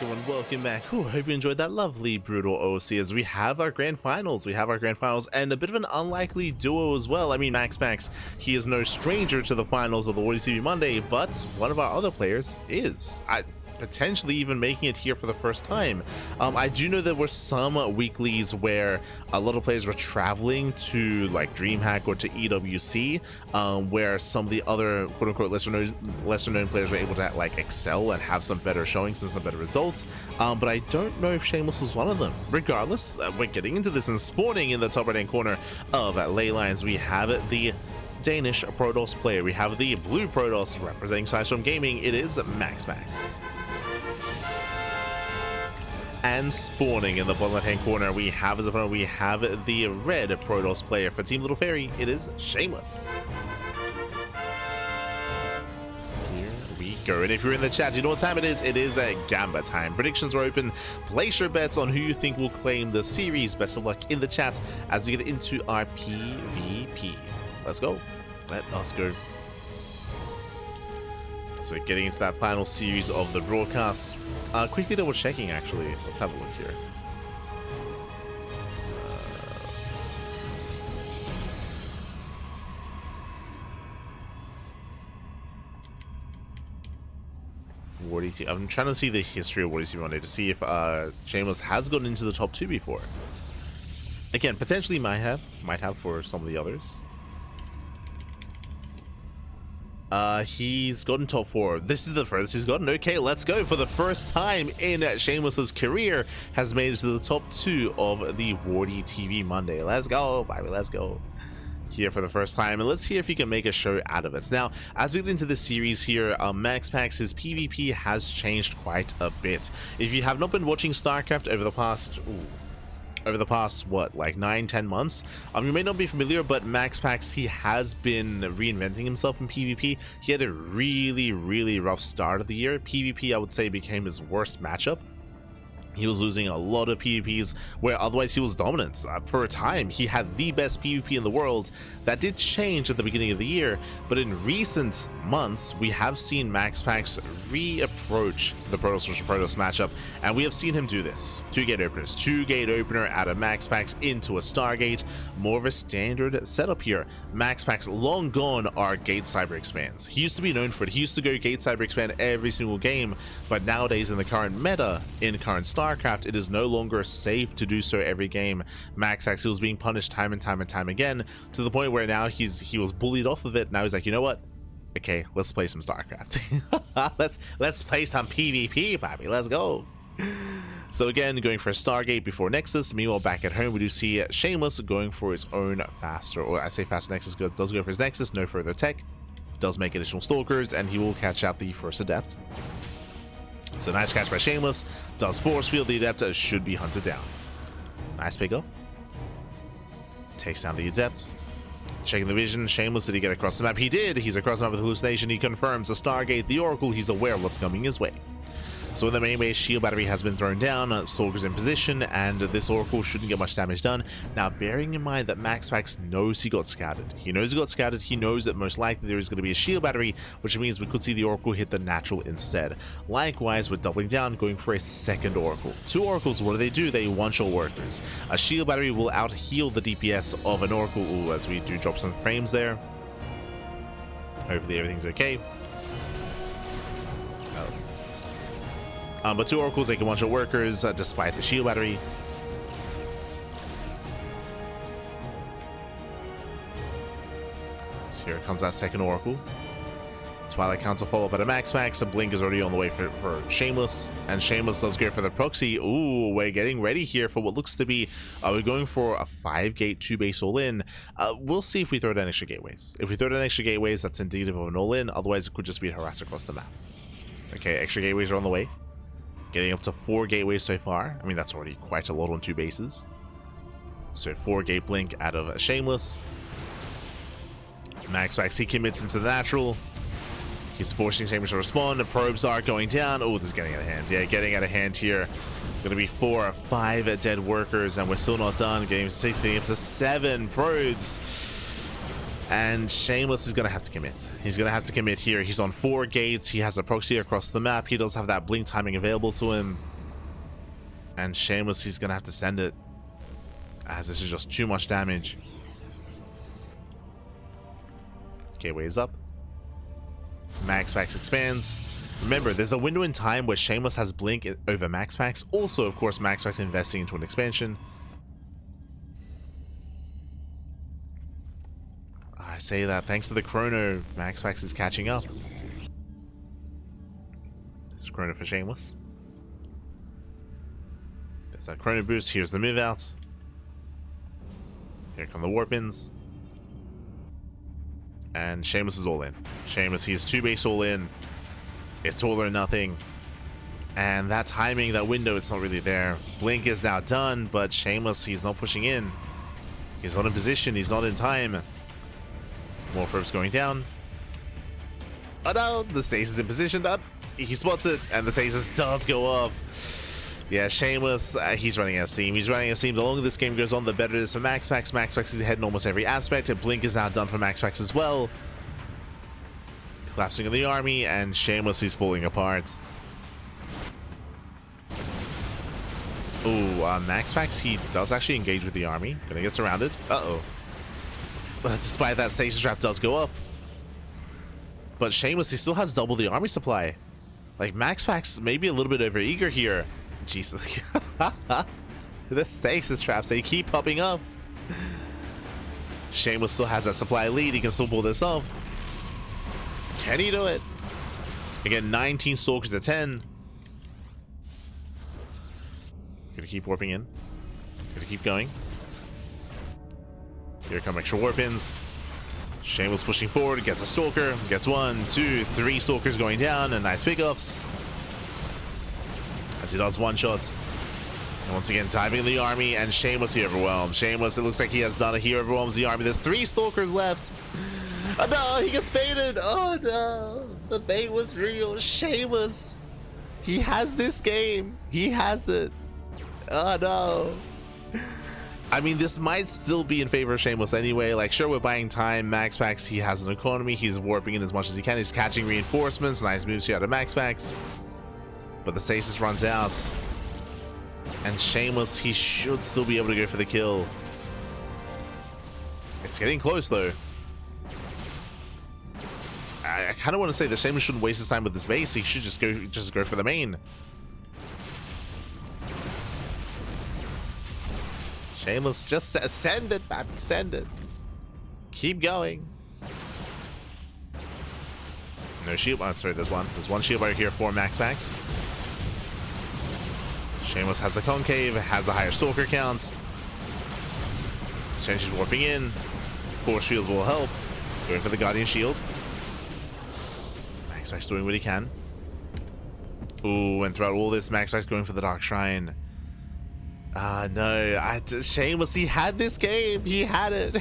everyone, welcome back. Hope you enjoyed that lovely brutal OC as we have our grand finals. And a bit of an unlikely duo as well. I mean, MaxPax, he is no stranger to the finals of the WardiTV Monday, but one of our other players is. Potentially even making it here for the first time. I do know there were some weeklies where a lot of players were traveling to like DreamHack or to EWC, where some of the other quote-unquote lesser known players were able to like excel and have some better showings and some better results, but I don't know if Shameless was one of them. Regardless, we're getting into this and spawning in the top right hand corner of Ley Lines. We have the Danish Protoss player. We have the blue Protoss representing Sidestorm Gaming. It is MaxPax. And spawning in the bottom left hand corner, we have as opponent, we have the red Protoss player for Team Little Fairy. It is Shameless. Here we go. And if you're in the chat, you know what time it is. It is Gamba time. Predictions are open. Place your bets on who you think will claim the series. Best of luck in the chat as we get into our PvP. Let's go. Let us go. So we're getting into that final series of the broadcast. Quickly double checking actually. Let's have a look here. WardiTV. I'm trying to see the history of WardiTV Monday to see if Shameless has gotten into the top 2 before. Again, potentially might have for some of the others. He's gotten top 4. This is the furthest he's gotten. Okay, let's go. For the first time in Shameless's career, has made it to the top 2 of the WardiTV Monday. Let's go, baby. Let's go. Here for the first time, and let's see if he can make a show out of it. Now, as we get into this series here, MaxPax's PvP has changed quite a bit. If you have not been watching StarCraft over the past what, like 9-10 months, you may not be familiar, but MaxPax, he has been reinventing himself in PvP. He had a really rough start of the year. PvP, I would say, became his worst matchup. He was losing a lot of PvPs where otherwise he was dominant. For a time, he had the best PvP in the world. That did change at the beginning of the year, but in recent months, we have seen MaxPax reapproach the Protoss vs Protoss matchup, and we have seen him do this. 2 gate openers, 2 gate opener out of MaxPax into a Stargate. More of a standard setup here. MaxPax, long gone are gate cyber expands. He used to be known for it. He used to go gate cyber expand every single game, but nowadays in the current meta, in current StarCraft, it is no longer safe to do so every game. MaxPax, he was being punished time and time again, to the point where now he was bullied off of it. Now he's like, you know what? Okay, let's play some StarCraft. let's play some PvP, baby. Let's go. So again, going for a Stargate before Nexus. Meanwhile, back at home, we do see Shameless going for his own faster, or I say faster Nexus, does go for his Nexus, no further tech, does make additional Stalkers, and he will catch out the first Adept. So nice catch by Shameless, does force field the Adept, should be hunted down. Nice pick off. Takes down the Adept. Checking the vision, Shameless, did he get across the map? He did! He's across the map with Hallucination, he confirms the Stargate, the Oracle, he's aware of what's coming his way. So in the main base, shield battery has been thrown down, Stalker's in position, and this Oracle shouldn't get much damage done. Now, bearing in mind that MaxPax knows he got scouted. He knows that most likely there is going to be a shield battery, which means we could see the Oracle hit the natural instead. Likewise, we're doubling down, going for a second Oracle. 2 Oracles, what do? They one-shot workers. A shield battery will out-heal the DPS of an Oracle. Ooh, as we do drop some frames there. Hopefully everything's okay. But 2 Oracles, they can one-shot workers despite the shield battery. So here comes that second Oracle. Twilight Council follow up at a MaxPax. The Blink is already on the way for Shameless, and Shameless does go for the proxy. Ooh, we're getting ready here for what looks to be, we're going for a 5-gate 2-base all-in. We'll see if we throw down extra gateways. If we throw down extra gateways, that's indicative of an all-in. Otherwise, it could just be a harass across the map. Okay, extra gateways are on the way. Getting up to 4 gateways so far. I mean, that's already quite a lot on 2 bases. So 4 gate blink out of Shameless. MaxPax, he commits into the natural. He's forcing Shameless to respond. The probes are going down. Oh, this is getting out of hand. Yeah, getting out of hand here. Gonna be 4 or 5 dead workers, and we're still not done. Getting 6, getting up to 7 probes. And Shameless is going to have to commit. He's going to have to commit here. He's on 4 gates. He has a proxy across the map. He does have that blink timing available to him. And Shameless, he's gonna have to send it, as this is just too much damage. Okay, waves up. MaxPax expands. Remember, there's a window in time where Shameless has Blink over MaxPax. Also, of course, MaxPax investing into an expansion. I say that thanks to the Chrono, MaxPax is catching up. There's a Chrono for Shameless. There's that Chrono boost. Here's the move out. Here come the warp-ins. And Shameless is all in. Shameless, he's 2 base all in. It's all or nothing. And that timing, that window, it's not really there. Blink is now done, but Shameless, he's not pushing in. He's not in position, he's not in time. More probes going down. Oh no, the stasis is in position. He spots it, and the stasis does go off. Yeah, Shameless, he's running out of steam. He's running out of steam. The longer this game goes on, the better it is for MaxPax. MaxPax is ahead in almost every aspect, and Blink is now done for MaxPax as well. Collapsing of the army, and Shameless is falling apart. Oh, MaxPax, he does actually engage with the army. Gonna get surrounded. Uh-oh. Despite that, stasis trap does go off. But Shameless, he still has double the army supply. Like, MaxPax maybe a little bit overeager here. Jesus. The stasis traps, they keep popping up. Shameless still has that supply lead. He can still pull this off. Can he do it? Again, 19 Stalkers to 10. Gonna keep warping in. Gonna keep going. Here come extra warp-ins. Shameless pushing forward, gets a Stalker, gets 1, 2, 3 Stalkers going down, and nice pickoffs. As he does one-shots. And once again, diving in the army, and Shameless he overwhelmed. Shameless, it looks like he has done it. He overwhelms the army. There's 3 Stalkers left. Oh no, he gets baited. Oh no, the bait was real. Shameless, he has this game. He has it. Oh no. I mean, this might still be in favor of Shameless anyway. Like, sure, we're buying time. MaxPax, he has an economy. He's warping in as much as he can. He's catching reinforcements. Nice moves here out of MaxPax. But the stasis runs out. And Shameless, he should still be able to go for the kill. It's getting close, though. I kind of want to say that Shameless shouldn't waste his time with this base. He should just go for the main. Shameless, just send it, baby, send it. Keep going. No shield. Oh, sorry, there's one. There's one shield right here for MaxPax. Shameless has the concave, has the higher stalker count. Strange is warping in. Force fields will help. Going for the Guardian shield. MaxPax doing what he can. Ooh, and throughout all this, MaxPax going for the Dark Shrine. No, Shameless, he had this game. He had it.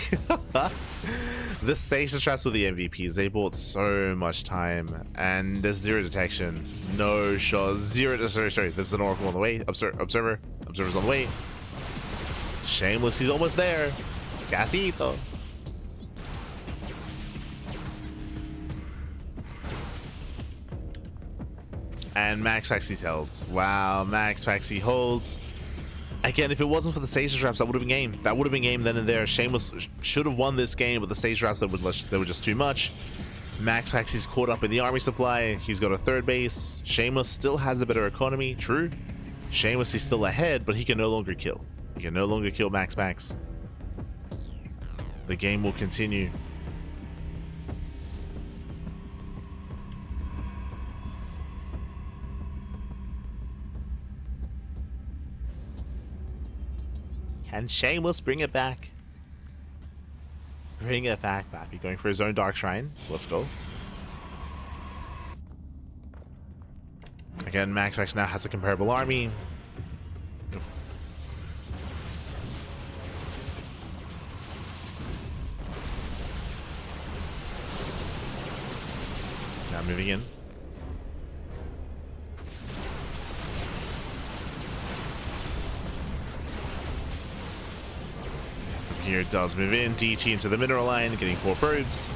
The stasis traps with the MVPs, they bought so much time, and there's 0 detection, no shots, 0. Sorry, there's an Oracle on the way. Observer's on the way. Shameless, he's almost there. Casito. And MaxPax he holds. Wow, MaxPax he holds. Again, if it wasn't for the stasis traps, that would have been game. That would have been game then and there. Shameless should have won this game, but the stasis traps, they were just too much. MaxPax, he's caught up in the army supply. He's got a 3rd base. Shameless still has a better economy, true. Shameless, he's still ahead, but he can no longer kill. He can no longer kill MaxPax. The game will continue. Can Shameless bring it back? Bring it back, Bappy. Going for his own Dark Shrine. Let's go. Again, MaxPax now has a comparable army. Now moving in. Here it does move in. DT into the mineral line, getting 4 probes.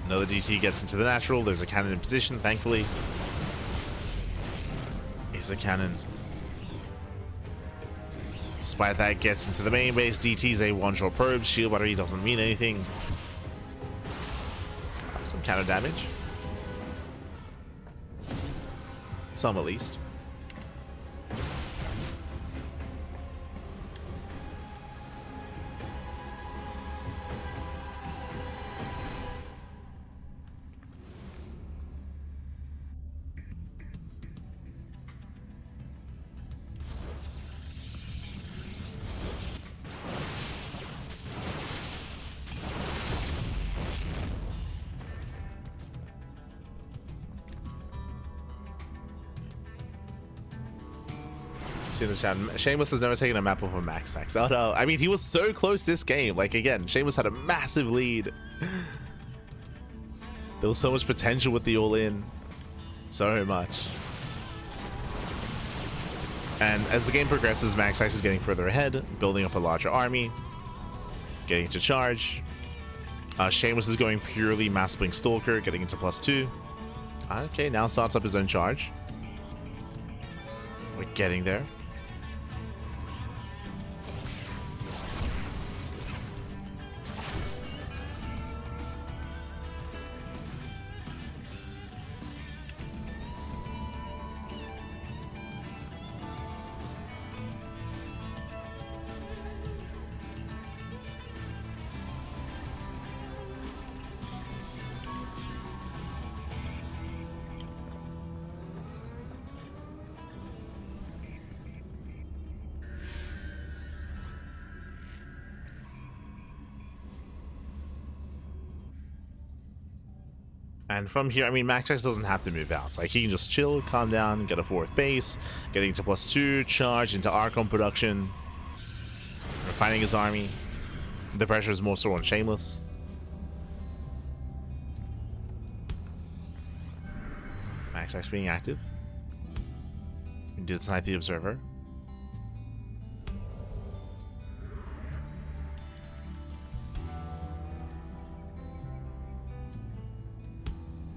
Another DT gets into the natural. There's a cannon in position, thankfully. Laser cannon. Despite that, gets into the main base. DT's a one-shot probe. Shield battery doesn't mean anything. Some counter damage. Some at least. In the chat, Shameless has never taken a map off of MaxPax. Oh no, I mean, he was so close this game. Like, again, Shameless had a massive lead. There was so much potential with the all-in. So much. And as the game progresses, MaxPax is getting further ahead, building up a larger army, getting to charge. Shameless is going purely Mass Blink Stalker, getting into +2. Okay, now starts up his own charge. We're getting there. And from here, I mean, MaxPax doesn't have to move out. Like, he can just chill, calm down, get a 4th base, getting to +2, charge into Archon production, refining his army. The pressure is more so on Shameless. MaxPax being active. He did snipe the Observer.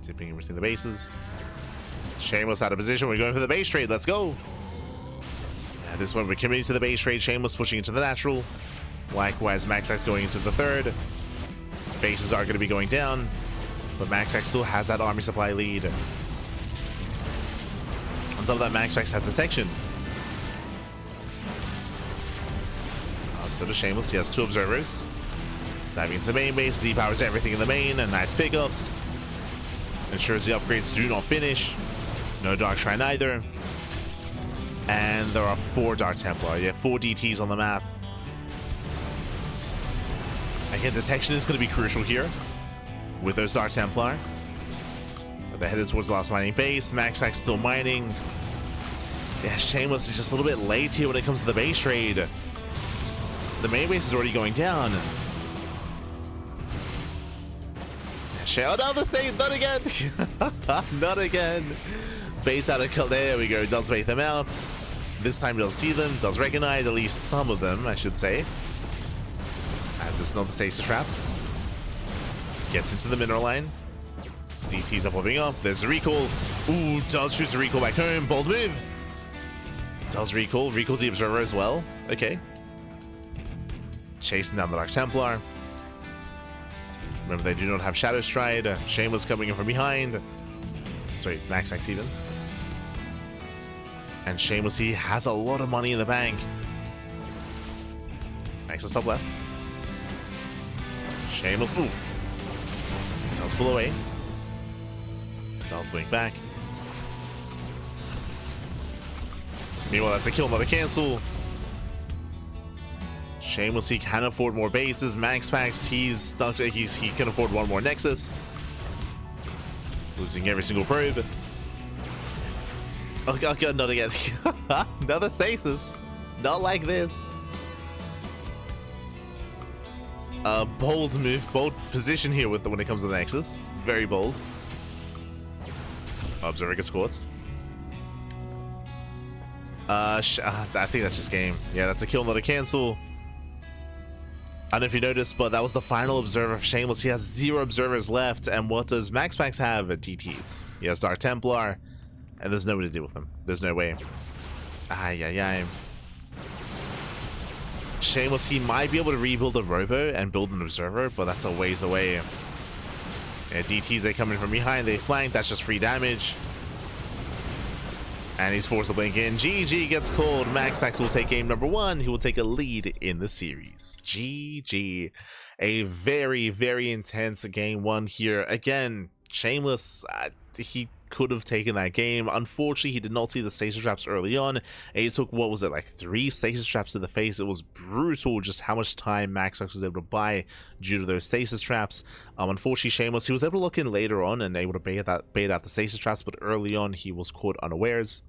Tipping in between the bases. Shameless out of position. We're going for the base trade. Let's go. Yeah, this one we're committing to the base trade. Shameless pushing into the natural. Likewise, MaxPax going into the 3rd. Bases are going to be going down, but MaxPax still has that army supply lead. On top of that, MaxPax has detection. So does Shameless. He has 2 observers. Diving into the main base. Depowers everything in the main. And nice pickups. Ensures the upgrades do not finish. No Dark Shrine either. And there are 4 Dark Templar. Yeah, 4 DTs on the map. Again, detection is going to be crucial here with those Dark Templar. They're headed towards the last mining base. MaxPax still mining. Yeah, Shameless is just a little bit late here when it comes to the base trade. The main base is already going down. Oh no, the state, not again. Not again. Baits out of, there we go, does bait them out. This time does see them, does recognize at least some of them, I should say. As it's not the stasis trap. Gets into the mineral line. DTs are popping up, there's a recall. Ooh, does shoot a recall back home, bold move. Does recall, recalls the observer as well, okay. Chasing down the Dark Templar. Remember, they do not have Shadow Stride. Shameless coming in from behind. Sorry, MaxPax even. And Shameless, he has a lot of money in the bank. Max is top left. Shameless, ooh. Does pull away. Does blink back. Meanwhile, that's a kill, not a cancel. Shameless, he can afford more bases. MaxPax, he's stuck. He can afford 1 more Nexus. Losing every single probe. Oh god, not again. Another stasis. Not like this. Bold move, bold position here with when it comes to the Nexus. Very bold. Observer gets caught. I think that's just game. Yeah, that's a kill, not a cancel. I don't know if you noticed, but that was the final observer of Shameless. He has 0 observers left. And what does MaxPax have at DTs? He has Dark Templar And there's no way to deal with them. There's no way. Ay. Shameless, he might be able to rebuild a robo and build an observer, but that's a ways away. Yeah, DTs, they come in from behind, they flank, that's just free damage. And he's forced to blink in. GG gets called. MaxPax will take game number 1. He will take a lead in the series. GG. A very, very intense game 1 here. Again, Shameless, he could have taken that game. Unfortunately, he did not see the stasis traps early on. He took, what was it, like 3 stasis traps to the face. It was brutal just how much time MaxPax was able to buy due to those stasis traps. Unfortunately, Shameless, he was able to look in later on and able to bait out the stasis traps, but early on he was caught unawares.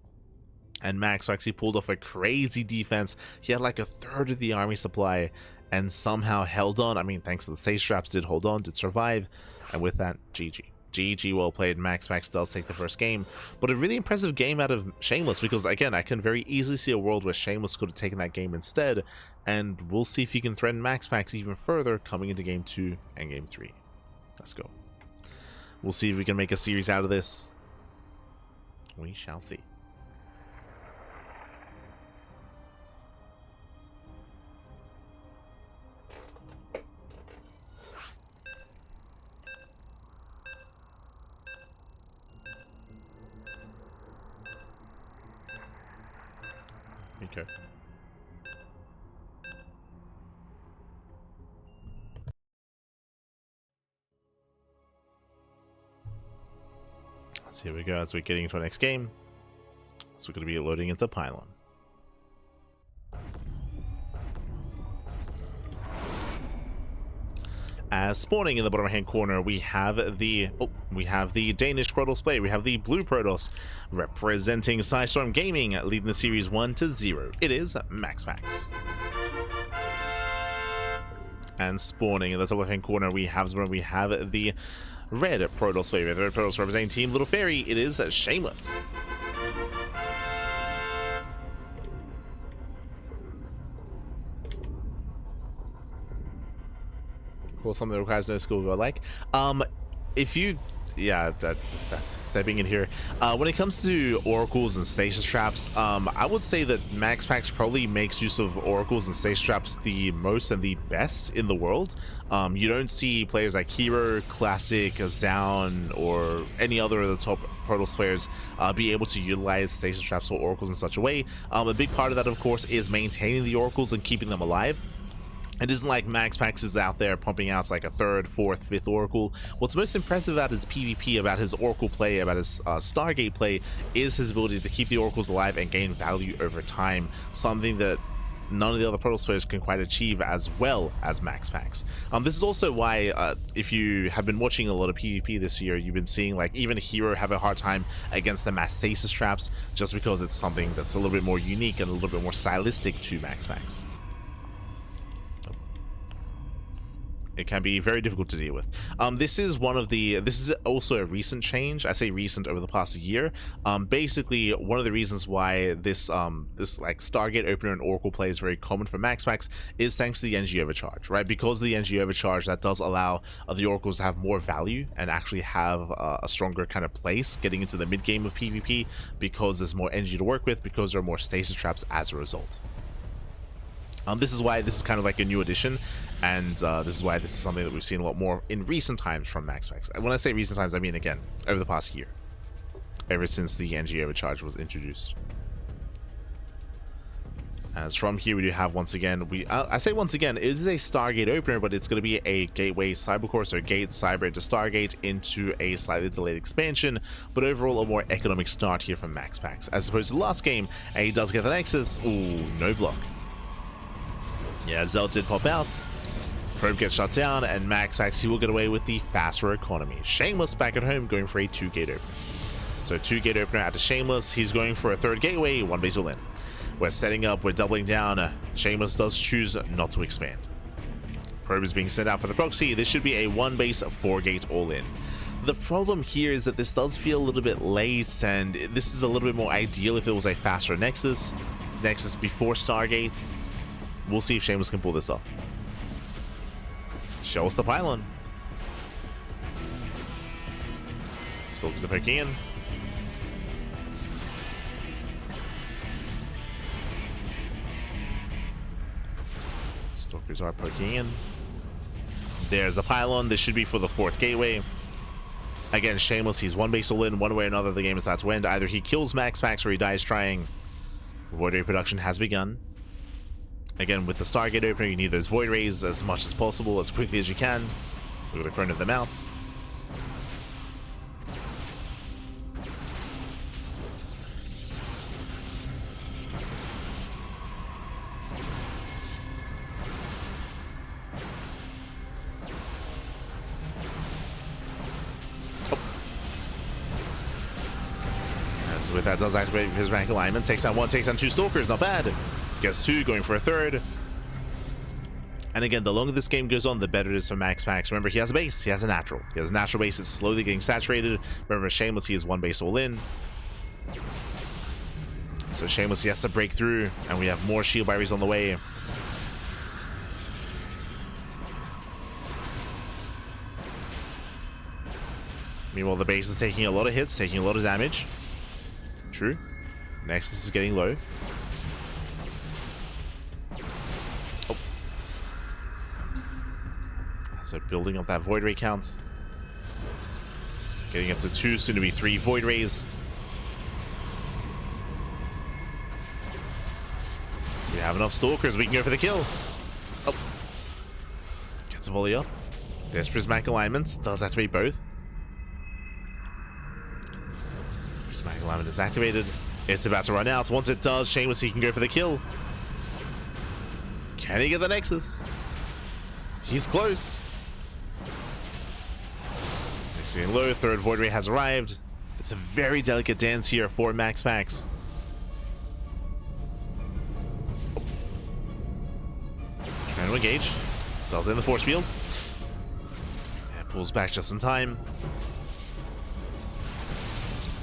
And MaxPax, he pulled off a crazy defense. He had like a third of the army supply and somehow held on. I mean, thanks to the stasis traps, did hold on, did survive. And with that, GG. GG, well played. MaxPax does take the first game, but a really impressive game out of Shameless, because again, I can very easily see a world where Shameless could have taken that game instead, and we'll see if he can threaten MaxPax even further coming into game 2 and game 3. Let's go. We'll see if we can make a series out of this. We shall see. Okay. So here we go as we're getting into our next game. So we're going to be loading into Pylon. As spawning in the bottom hand corner, we have the Danish Protoss player. We have the blue Protoss representing Psystorm Gaming, leading the series 1-0. It is MaxPax. And spawning in the top left hand corner, we have the red Protoss player. The red Protoss representing Team Little Fairy. It is Shameless. Something that requires no skill, like if you that's stepping in here. When it comes to oracles and stasis traps, I would say that MaxPax probably makes use of oracles and stasis traps the most and the best in the world. You don't see players like Hero, Classic, Zaun, or any other of the top Protoss players be able to utilize stasis traps or oracles in such a way. A big part of that, of course, is maintaining the oracles and keeping them alive. It isn't like MaxPax is out there pumping out like a 3rd, 4th, 5th Oracle. What's most impressive about his PvP, about his Oracle play, about his Stargate play, is his ability to keep the Oracles alive and gain value over time. Something that none of the other Protoss players can quite achieve as well as MaxPax. This is also why, if you have been watching a lot of PvP this year, you've been seeing like even Hero have a hard time against the mass stasis traps, just because it's something that's a little bit more unique and a little bit more stylistic to MaxPax. It can be very difficult to deal with. This is also a recent change. I say recent, over the past year. Basically, one of the reasons why this like Stargate opener and Oracle play is very common for MaxPax is thanks to the NG overcharge, right? Because of the NG overcharge, that does allow the Oracles to have more value and actually have a stronger kind of place getting into the mid game of PvP, because there's more NG to work with, because there are more stasis traps as a result. This is why this is kind of like a new addition, and this is why this is something that we've seen a lot more in recent times from MaxPax. When I say recent times, I mean, again, over the past year, ever since the NG overcharge was introduced. As from here, we do have, once again, I say once again, it is a Stargate opener, but it's going to be a Gateway Cybercore, so Gate Cyber to Stargate into a slightly delayed expansion, but overall a more economic start here from MaxPax. As opposed to the last game, he does get the Nexus. Ooh, no block. Yeah, Zell did pop out. Probe gets shut down, and MaxPax, he will get away with the faster economy. Shameless back at home going for a 2-gate opener. So 2-gate opener out of Shameless. He's going for a 3rd gateway, 1 base all in. We're setting up, we're doubling down. Shameless does choose not to expand. Probe is being sent out for the proxy. This should be a 1 base, 4-gate all in. The problem here is that this does feel a little bit late, and this is a little bit more ideal if it was a faster Nexus before Stargate. We'll see if Shameless can pull this off. Show us the pylon. Soldiers are poking in. Stalkers are poking in. There's a pylon. This should be for the 4th gateway. Again, Shameless, he's one base all in. One way or another, the game is about to end. Either he kills MaxPax or he dies trying. Void Ray production has begun. Again, with the Stargate opening, you need those Void Rays as much as possible, as quickly as you can. We're going to chrono them out. With that does activate his rank alignment. Takes down 1, takes down 2 Stalkers. Not bad. Gets 2, going for a 3rd. And again, the longer this game goes on, the better it is for MaxPax. Remember, he has a base. He has a natural. He has a natural base. It's slowly getting saturated. Remember, Shameless, he is 1 base all in. So Shameless, he has to break through. And we have more shield barriers on the way. Meanwhile, the base is taking a lot of hits, taking a lot of damage. True. Nexus is getting low. Oh. So building up that Void Ray count. Getting up to 2, soon to be 3 Void Rays. We have enough Stalkers, we can go for the kill. Oh. Gets a volley up. There's Prismatic alignments, does activate both. Prismatic alignment is activated. It's about to run out. Once it does, Shameless, he can go for the kill. Can he get the Nexus? He's close. He's getting low. 3rd Void Ray has arrived. It's a very delicate dance here for MaxPax. Trying to engage. Does it in the force field. Yeah, pulls back just in time.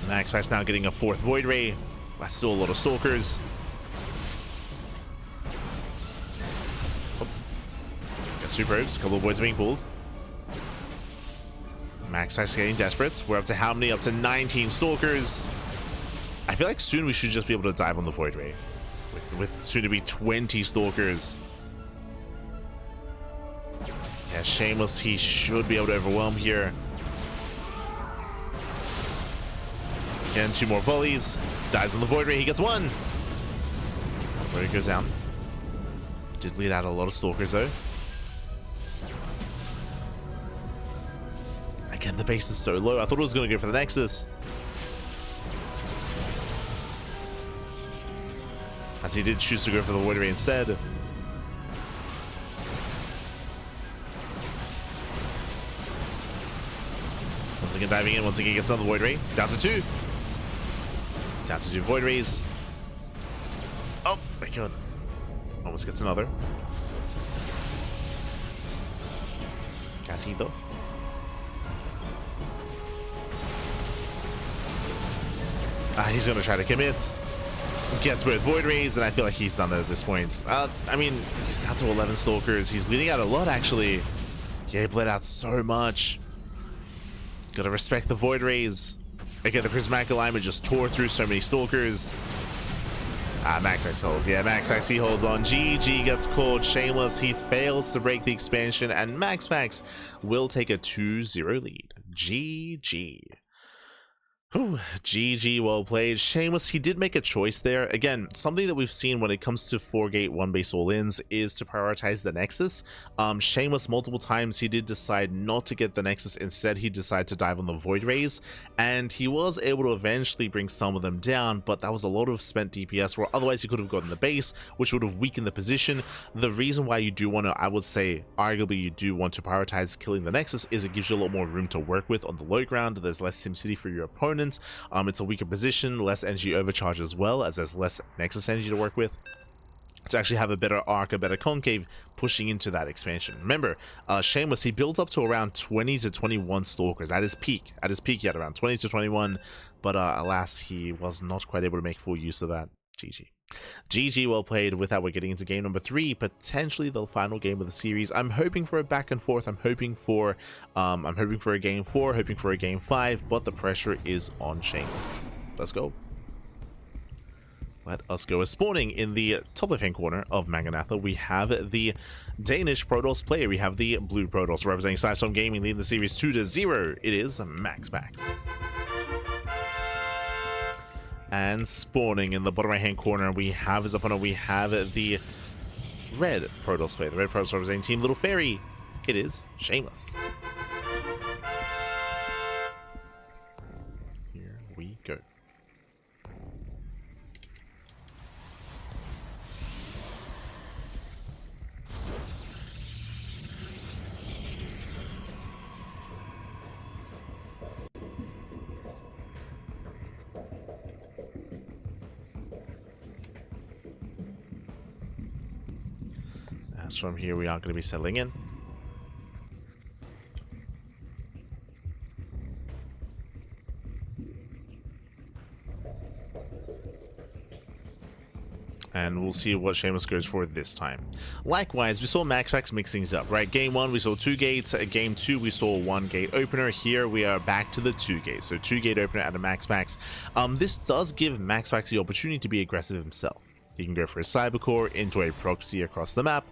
MaxPax now getting a 4th Void Ray. That's still a lot of Stalkers. Oh. Got 2 probes. A couple of boys being pulled. MaxPax getting desperate. We're up to how many? Up to 19 Stalkers. I feel like soon we should just be able to dive on the Void Ray. With soon to be 20 Stalkers. Yeah, Shameless, he should be able to overwhelm here. Again, 2 more volleys. Dives on the Void Ray. He gets 1. Void Ray goes down. Did lead out a lot of Stalkers, though. Again, the base is so low. I thought it was going to go for the Nexus. As he did choose to go for the Void Ray instead. Once again, diving in. Once again, gets another Void Ray. Down to 2. Down to 2 Void Rays. Oh my god. Almost gets another. Casito. He's going to try to commit. Gets both Void Rays, and I feel like he's done it at this point. I mean, he's down to 11 Stalkers. He's bleeding out a lot, actually. Yeah, he bled out so much. Gotta respect the Void Rays. Again, the Prismatic alignment just tore through so many Stalkers. MaxPax holds. Yeah, MaxPax, he holds on. GG gets called. Shameless, he fails to break the expansion, and MaxPax will take a 2-0 lead. GG. Whew, GG, well played. Shameless, he did make a choice there. Again, something that we've seen when it comes to 4-gate 1-base all-ins is to prioritize the Nexus. Shameless, multiple times, he did decide not to get the Nexus. Instead, he decided to dive on the Void Rays, and he was able to eventually bring some of them down, but that was a lot of spent DPS, where otherwise he could have gotten the base, which would have weakened the position. The reason why you do want to, I would say, arguably you do want to prioritize killing the Nexus is it gives you a lot more room to work with on the low ground. There's less SimCity for your opponent. It's a weaker position, less energy overcharge as well, as there's less Nexus energy to work with to actually have a better arc, a better concave pushing into that expansion. Remember, Shameless, he built up to around 20 to 21 Stalkers at his peak. At his peak, he had around 20 to 21, but alas, he was not quite able to make full use of that. GG. GG, well played. With that, we're getting into game number 3, potentially the final game of the series. I'm hoping for a back and forth. I'm hoping for a game 4, hoping for a game 5, but the pressure is on Shameless. Let's go. Let us go. Spawning in the top left-hand corner of Maganatha, we have the Danish Protoss player. We have the blue Protoss representing Sidestorm Gaming, leading the series 2-0. It is MaxPax. And spawning in the bottom right-hand corner, we have his opponent. We have the red Protoss player. The red Protoss representing Team Little Fairy. It is Shameless. Here we go. As from here, we are going to be settling in. And we'll see what Shameless goes for this time. Likewise, we saw MaxPax mix things up, right? Game 1, we saw 2 gates. Game 2, we saw 1 gate opener. Here, we are back to the 2 gates. So 2 gate opener out of MaxPax. This does give MaxPax the opportunity to be aggressive himself. He can go for a Cybercore, into a proxy across the map,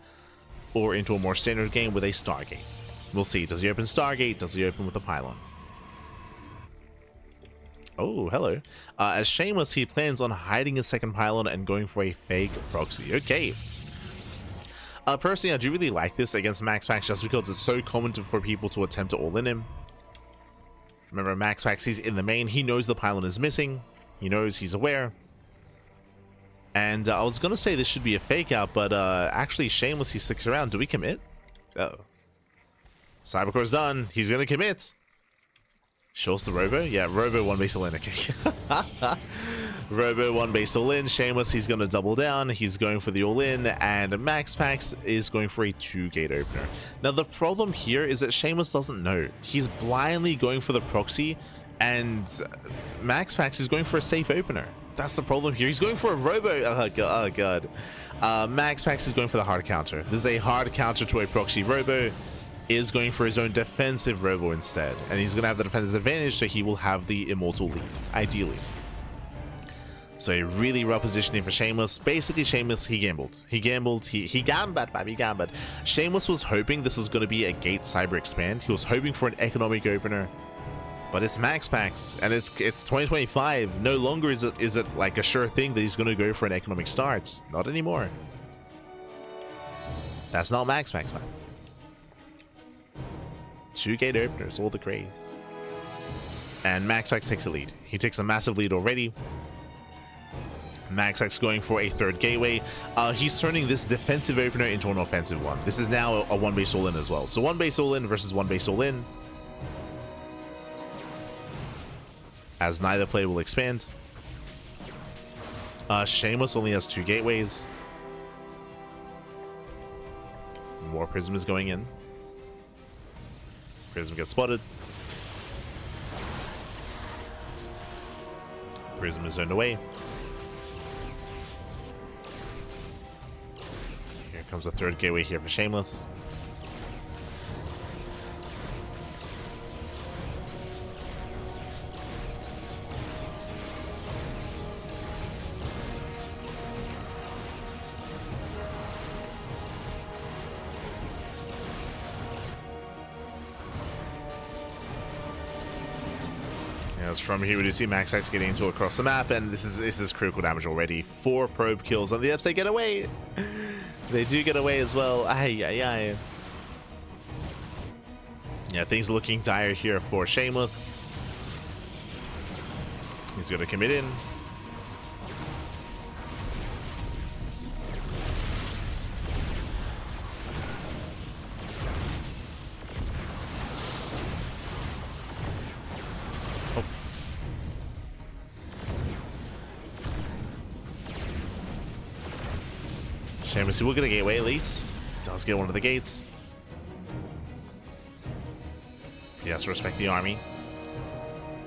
or into a more standard game with a Stargate. We'll see. Does he open Stargate? Does he open with a pylon? Oh, hello. As Shameless, he plans on hiding a second pylon and going for a fake proxy. Okay. Personally, I do really like this against MaxPax just because it's so common for people to attempt to all-in him. Remember, MaxPax, he's in the main. He knows the pylon is missing. He knows, he's aware. And I was going to say this should be a fake out, but actually, Shameless, he sticks around. Do we commit? Uh-oh. Cybercore's done. He's going to commit. Shows the Robo? Yeah, Robo 1 base all-in. Okay. Robo 1 base all-in. Shameless, he's going to double down. He's going for the all-in. And MaxPax is going for a 2-gate opener. Now, the problem here is that Shameless doesn't know. He's blindly going for the proxy, and MaxPax is going for a safe opener. That's the problem here. He's going for a Robo. Oh, God. MaxPax is going for the hard counter. This is a hard counter to a proxy. Robo is going for his own defensive Robo instead. And he's going to have the defensive advantage, so he will have the immortal lead, ideally. So a really rough positioning for Shameless. Basically, Shameless, he gambled. He gambled. He gambled, baby, gambled. Shameless was hoping this was going to be a gate cyber expand. He was hoping for an economic opener. But it's MaxPax, and it's 2025. No longer is it like a sure thing that he's going to go for an economic start. Not anymore. That's not MaxPax, man. 2-gate openers, all the craze. And MaxPax takes a lead. He takes a massive lead already. MaxPax going for a 3rd gateway. He's turning this defensive opener into an offensive one. This is now a 1 base all-in as well. So 1 base all-in versus 1 base all-in. As neither player will expand. Shameless only has 2 gateways. More Prism is going in. Prism gets spotted. Prism is zoned away. Here comes a 3rd gateway here for Shameless. From here, we do see MaxPax getting into across the map, and this is critical damage already. 4 probe kills on the Eps. They get away. They do get away as well. Ay. Yeah, things looking dire here for Shameless. He's going to commit in. Shameless, he will get a gateway at least. Does get one of the gates. He has to respect the army.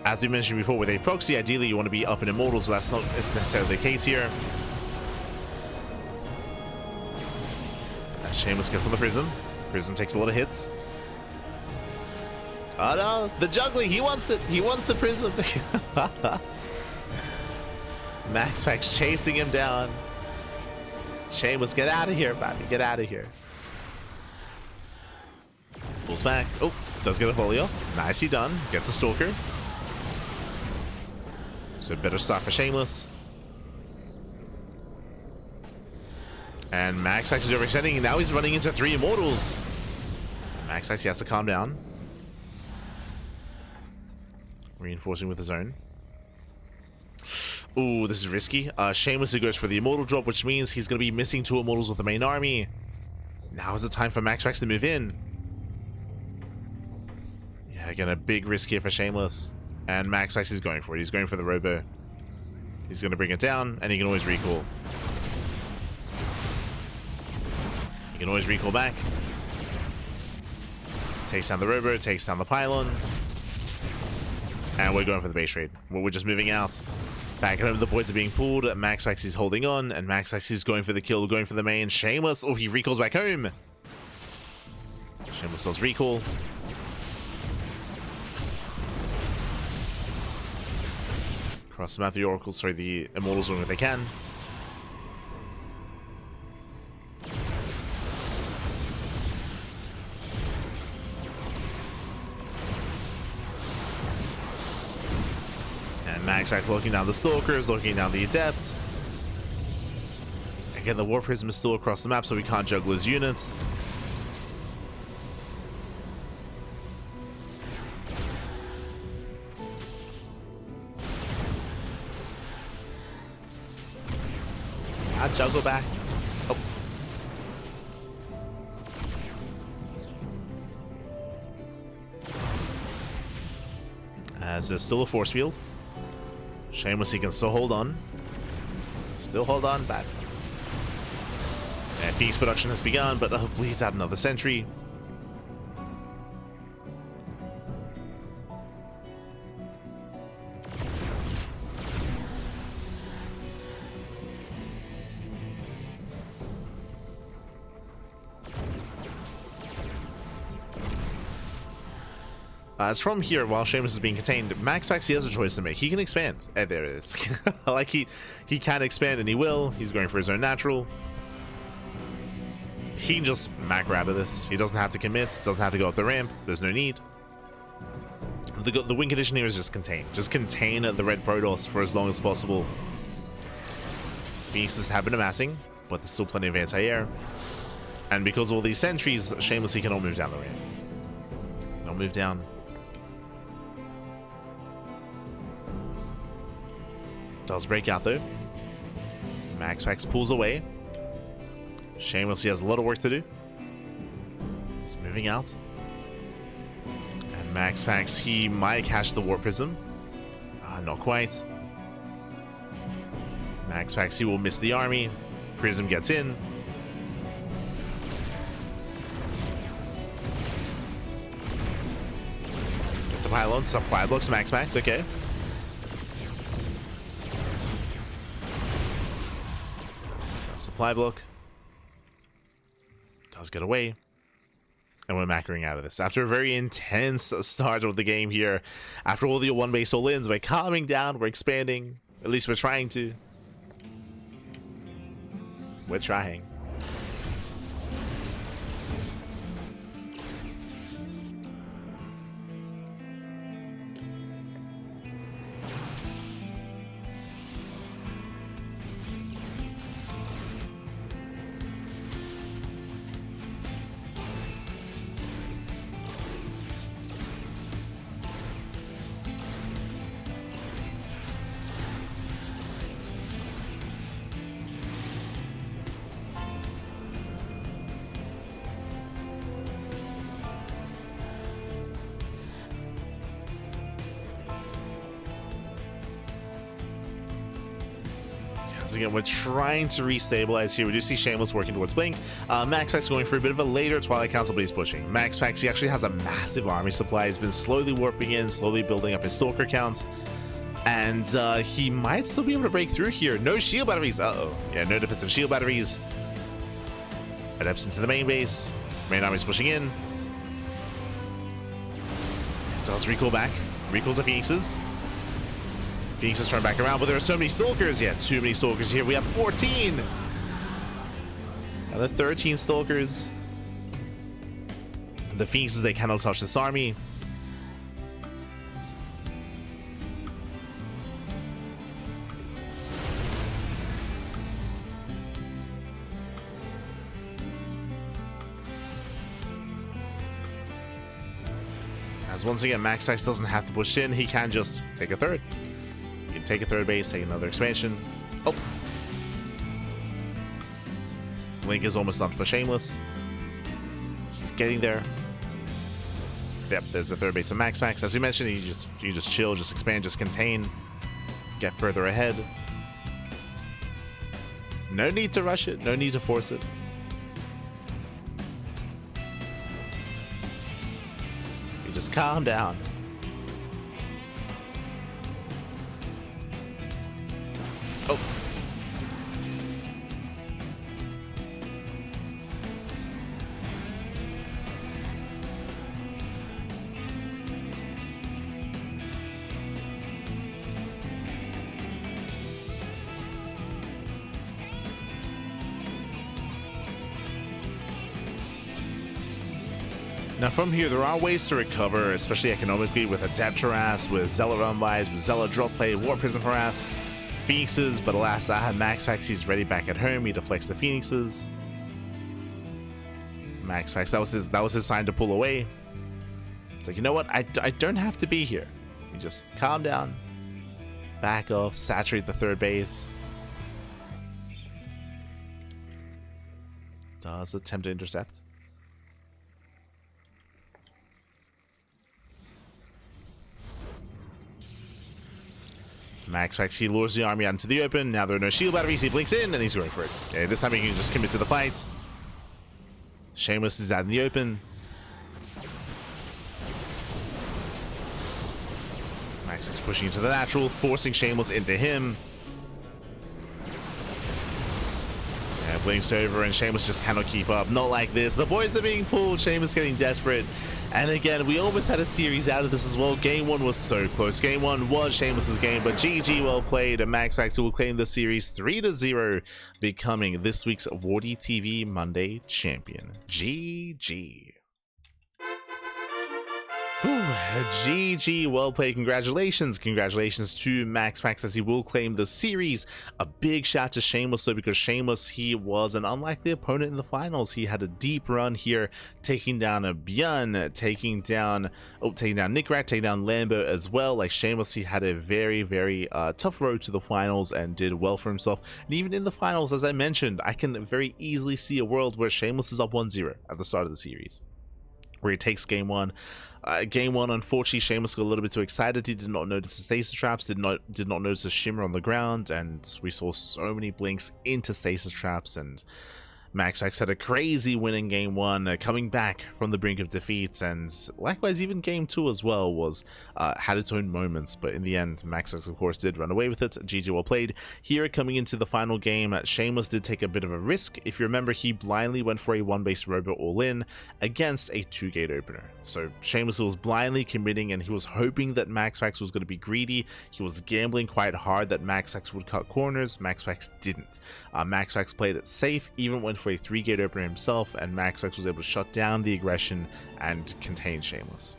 As we mentioned before, with a proxy, ideally you want to be up in Immortals, but that's not necessarily the case here. As Shameless gets on the Prism. Prism takes a lot of hits. Oh no, the juggling, he wants it. He wants the Prism. MaxPax chasing him down. Shameless, get out of here, Bobby. Get out of here. Pulls back. Oh, does get a volley off. Nicely done. Gets a Stalker. So better start for Shameless. And MaxPax is overextending, and now he's running into 3 Immortals. MaxPax has to calm down. Reinforcing with his own. Ooh, this is risky. Shameless goes for the Immortal drop, which means he's going to be missing 2 Immortals with the main army. Now is the time for MaxPax to move in. Yeah, again, a big risk here for Shameless. And MaxPax is going for it. He's going for the Robo. He's going to bring it down, and he can always recall. He can always recall back. Takes down the Robo, takes down the Pylon. And we're going for the base trade. We're just moving out. Back at home, the points are being pulled. MaxPax is holding on, and MaxPax is going for the kill, going for the main. Shameless, oh, he recalls back home. Shameless does recall. Cross them out the Oracles, sorry, the Immortals doing what they can. MaxPax looking down the Stalkers, looking down the Adepts. Again, the War Prism is still across the map, so we can't juggle his units. I'll juggle back. Oh. As there's still a force field. Shameless, he can still hold on. Still hold on, bad. And feast production has begun, but bleeds out another sentry. As from here, while Shameless is being contained, MaxPax, he has a choice to make. He can expand. And there it is. Like, he can expand, and he will. He's going for his own natural. He can just macro out of this. He doesn't have to commit. Doesn't have to go up the ramp. There's no need. The win condition here is just contain. Just contain the red Protoss for as long as possible. Feasts have been amassing, but there's still plenty of anti-air. And because of all these sentries, Shameless, he cannot move down the ramp. Not move down. Does break out though. MaxPax pulls away. Shameless, he has a lot of work to do. He's moving out. And MaxPax, he might catch the War Prism. Not quite. MaxPax, he will miss the army. Prism gets in. Gets a pylon. Supply blocks MaxPax. Okay. Supply block. Does get away. And we're macroing out of this. After a very intense start of the game here, after all the one base all-ins, we're calming down, we're expanding. At least we're trying to. We're trying. Again, we're trying to restabilize here. We do see Shameless working towards Blink. MaxPax going for a bit of a later Twilight Council, but he's pushing. MaxPax, he actually has a massive army supply. He's been slowly warping in, slowly building up his Stalker count. And he might still be able to break through here. No shield batteries. Uh-oh. Yeah, no defensive shield batteries. Adepts into the main base. Main army's pushing in. Does recall back. Recalls the Phoenixes. Phoenix is turned back around, but there are so many Stalkers. Yeah, too many Stalkers here. We have 14. Out of 13 Stalkers. The Phoenixes, they cannot touch this army. As once again, MaxPax doesn't have to push in. He can just take a third. He can take a third base, take another expansion. Oh! Link is almost done for Shameless. He's getting there. Yep, there's a third base of MaxPax. As we mentioned, you just chill, just expand, just contain. Get further ahead. No need to rush it. No need to force it. Just calm down. Oh. Now from here, there are ways to recover, especially economically, with Adept Harass, with Zealot Run-Bys, with Zealot Drop Play, War Prism Harass, Phoenixes, but alas, I have MaxPax, he's ready back at home, he deflects the Phoenixes. MaxPax, that was his sign to pull away. It's like, you know what, I don't have to be here. You just calm down, back off, saturate the third base. Does attempt to intercept. MaxPax, he lures the army out into the open. Now there are no shield batteries. He blinks in and he's going for it. Okay, this time he can just commit to the fight. Shameless is out in the open. MaxPax pushing into the natural, forcing Shameless into him. Yeah, blinks over and Shameless just cannot keep up. Not like this. The boys are being pulled. Shameless getting desperate. And again, we almost had a series out of this as well. Game 1 was so close. Game 1 was Shameless's game, but GG, well played. And MaxPax will claim the series 3-0, becoming this week's WardiTV Monday champion. GG. Whew, GG, well played. Congratulations to MaxPax as he will claim the series. A big shout to Shameless though, because Shameless, he was an unlikely opponent in the finals. He had a deep run here, taking down a Björn, taking down Nickrat, taking down Lambo as well. Like Shameless, he had a very tough road to the finals and did well for himself. And even in the finals, as I mentioned, I can very easily see a world where Shameless is up 1-0 at the start of the series, where he takes game 1. Game 1, unfortunately, Shameless got a little bit too excited. He did not notice the stasis traps, did not notice the shimmer on the ground, and we saw so many blinks into stasis traps, and MaxPax had a crazy win in game 1, coming back from the brink of defeat, and likewise even game 2 as well was had its own moments, but in the end MaxPax of course did run away with it. GG, well played. Here coming into the final game, Shameless did take a bit of a risk. If you remember, he blindly went for a 1-base robot all-in against a 2-gate opener. So Shameless was blindly committing and he was hoping that MaxPax was going to be greedy. He was gambling quite hard that MaxPax would cut corners. MaxPax didn't. MaxPax played it safe, even went for a 3-gate opener himself, and MaxPax was able to shut down the aggression and contain Shameless.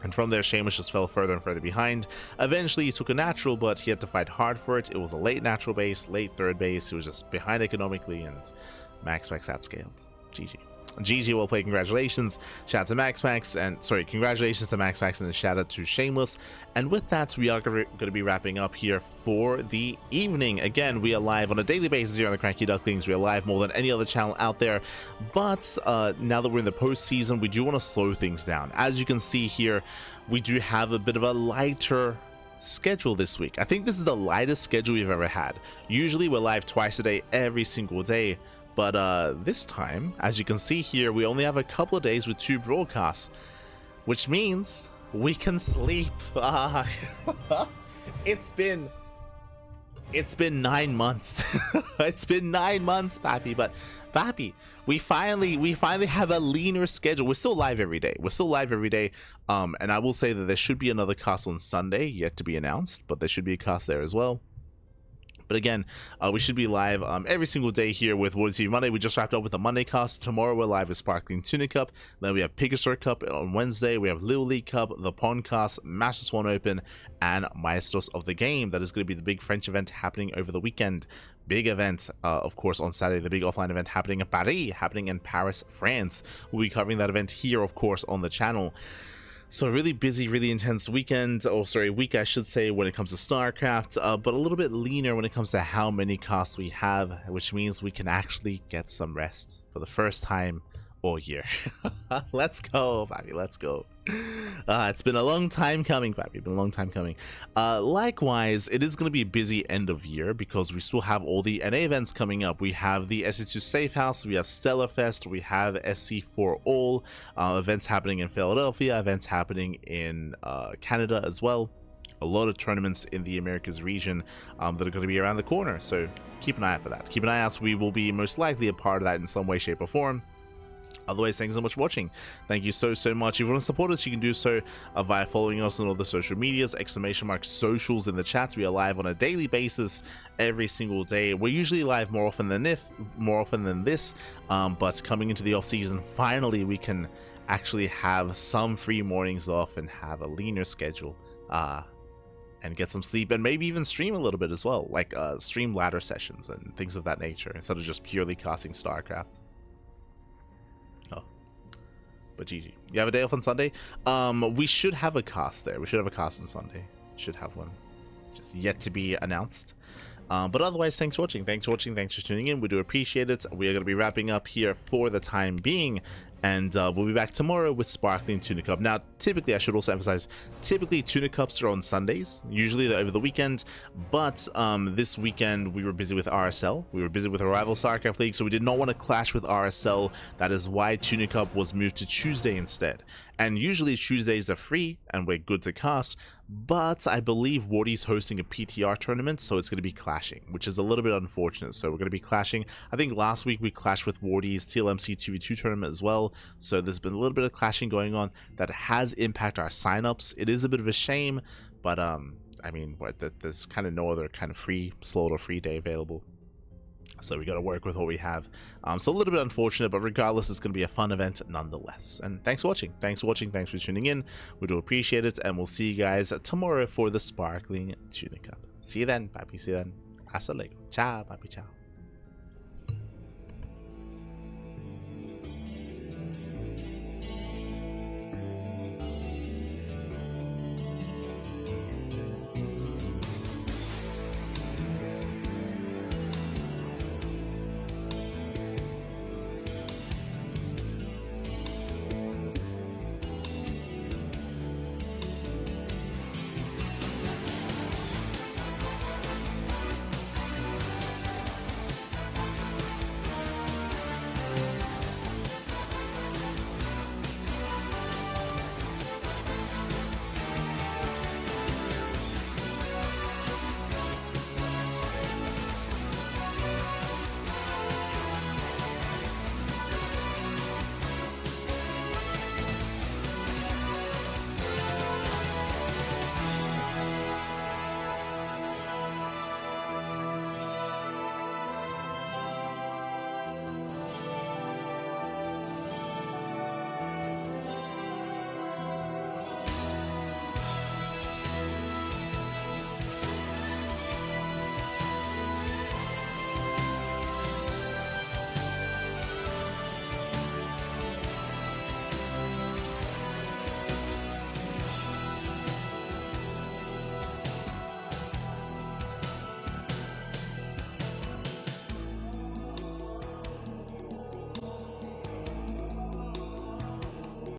And from there, Shameless just fell further and further behind. Eventually, he took a natural, but he had to fight hard for it. It was a late natural base, late third base. He was just behind economically, and MaxPax outscaled. GG. GG, well played. Congratulations. Shout out to MaxPax, and sorry, congratulations to MaxPax and a shout out to Shameless. And with that, we are going to be wrapping up here for the evening. Again, we are live on a daily basis here on the CranKy Ducklings. We are live more than any other channel out there. But now that we're in the postseason, we do want to slow things down. As you can see here, we do have a bit of a lighter schedule this week. I think this is the lightest schedule we've ever had. Usually we're live twice a day, every single day. But this time, as you can see here, we only have a couple of days with 2 broadcasts, which means we can sleep. It's been It's been 9 months. It's been 9 months, Pappy. But Pappy, we finally have a leaner schedule. We're still live every day. And I will say that there should be another cast on Sunday, yet to be announced, but there should be a cast there as well. But again, we should be live every single day here with WardiTV Monday. We just wrapped up with the Monday cast. Tomorrow we're live with Sparkling Tuna Cup. Then we have Pegasus Cup on Wednesday. We have Little League Cup, the Pond Cast, Master Swan Open, and Maestros of the Game. That is going to be the big French event happening over the weekend. Big event, of course, on Saturday, the big offline event happening in Paris, happening in Paris, France. We'll be covering that event here, of course, on the channel. So a really busy, really intense week I should say, when it comes to StarCraft, but a little bit leaner when it comes to how many casts we have, which means we can actually get some rest for the first time all year. Let's go, Pappy, let's go. It's been a long time coming, Pappy, been a long time coming. Likewise, it is going to be a busy end of year because we still have all the NA events coming up. We have the SC2 Safe House, we have Stellar Fest, we have SC4 All, events happening in Philadelphia, events happening in Canada as well. A lot of tournaments in the Americas region that are going to be around the corner, so keep an eye out for that. Keep an eye out, so we will be most likely a part of that in some way, shape, or form. Otherwise, thanks so much for watching. Thank you so much. If you want to support us, you can do so via following us on all the social medias, !socials in the chat. We are live on a daily basis every single day. We're usually live more often than this, but coming into the off season, finally we can actually have some free mornings off and have a leaner schedule and get some sleep, and maybe even stream a little bit as well, like stream ladder sessions and things of that nature, instead of just purely casting StarCraft. But GG. You have a day off on Sunday? We should have a cast there. We should have a cast on Sunday. Should have one. Just yet to be announced. But otherwise, thanks for watching. Thanks for tuning in. We do appreciate it. We are going to be wrapping up here for the time being. And we'll be back tomorrow with Sparkling Tuna Cup. Now, typically, I should also emphasize, typically Tuna Cups are on Sundays. Usually they're over the weekend. But this weekend, we were busy with RSL. We were busy with our rival StarCraft League, so we did not want to clash with RSL. That is why Tuna Cup was moved to Tuesday instead. And usually Tuesdays are free, and we're good to cast. But I believe Wardi's hosting a PTR tournament, so it's going to be clashing, which is a little bit unfortunate. So we're going to be clashing. I think last week we clashed with Wardi's TLMC 2v2 tournament as well. So there's been a little bit of clashing going on that has impacted our signups. It is a bit of a shame, but I mean, there's kind of no other kind of free slot or free day available. So we got to work with what we have. So a little bit unfortunate, but regardless, it's going to be a fun event nonetheless. And thanks for watching. Thanks for tuning in. We do appreciate it, and we'll see you guys tomorrow for the Sparkling Tuna Cup. See you then, Papi. See you then. Hasta luego. Ciao, Papi. Ciao.